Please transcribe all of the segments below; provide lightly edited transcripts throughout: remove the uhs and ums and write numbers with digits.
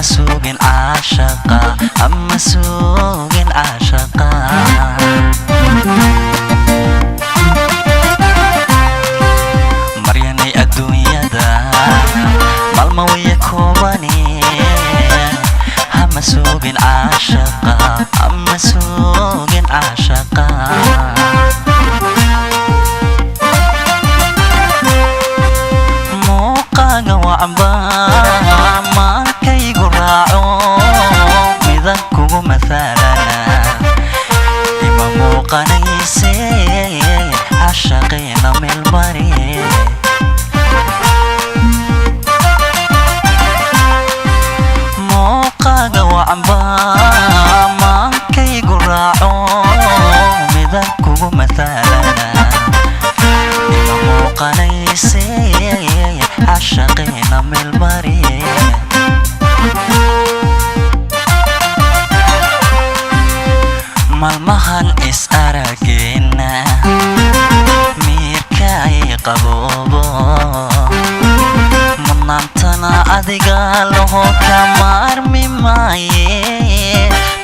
سوقن عاشقة أما سوقن عاشقة مرياني الدنيا دا مالموية كوباني أما سوقن عاشقة أما سوقن عاشقة موقعك وعبا ما كي قرعو مذكو مثالنا إما موقنيسي عشقين من البري موقعك وعبا ما كي قرعو مذكو مثالنا إما موقنيسي عشقين من البري مالمهن إس أراجينا ميركاي قبوبو منانتنا أدقاله كمار مماي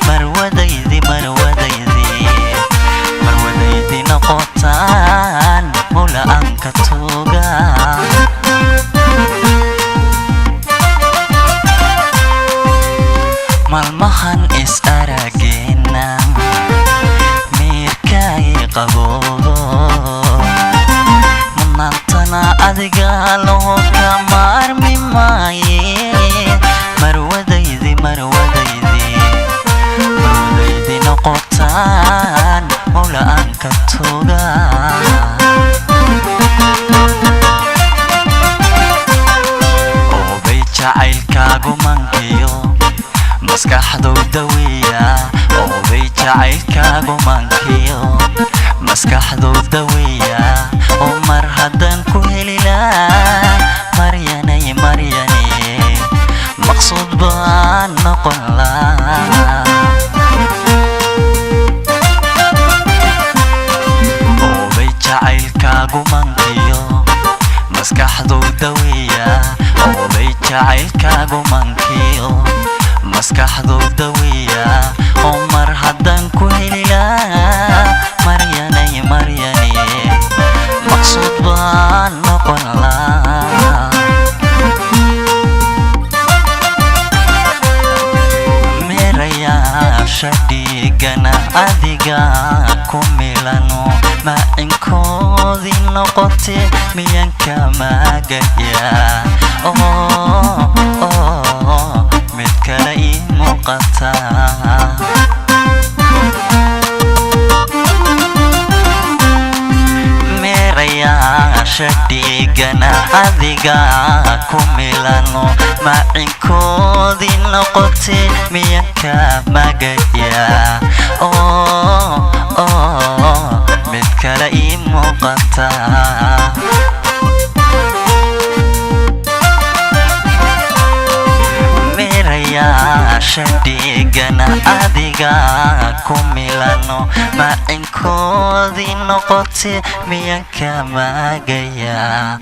مروديدي نقطان مولا أنك توغا مالمهن إس أراجينا ميركاي قبوبو منانتنا أدقاله كمار مماي مروديدي نقطان مولا أنك توغا أو بيجعيلكاغو منكيو maskaxdu dawiya oo bay jacaylkaagu mankiyo maskaxdu dawiya oo mar haddaan ku heli lahaa maryanay maqsuud baan noqon lahaa oo bay jacaylkaagu mankiyo maskaxdu dawiya oo bay jacaylkaagu mankiyo maskaxdu dawiya oo mar haddaan ku heli lahaa maryanay maqsuud baan noqon lahaa meerayaasha dhiigana adiga ku milano macinkoodii noqote miyaan ka maagaya mid kale ii muuqataa meerayaasha dhiigana adiga ku milano macinkoodii noqote miyaan ka magaya mid kale ii muuqataa meerayaasha dhiigana adiga ku milano macinkoodii noqote miyaan ka magaya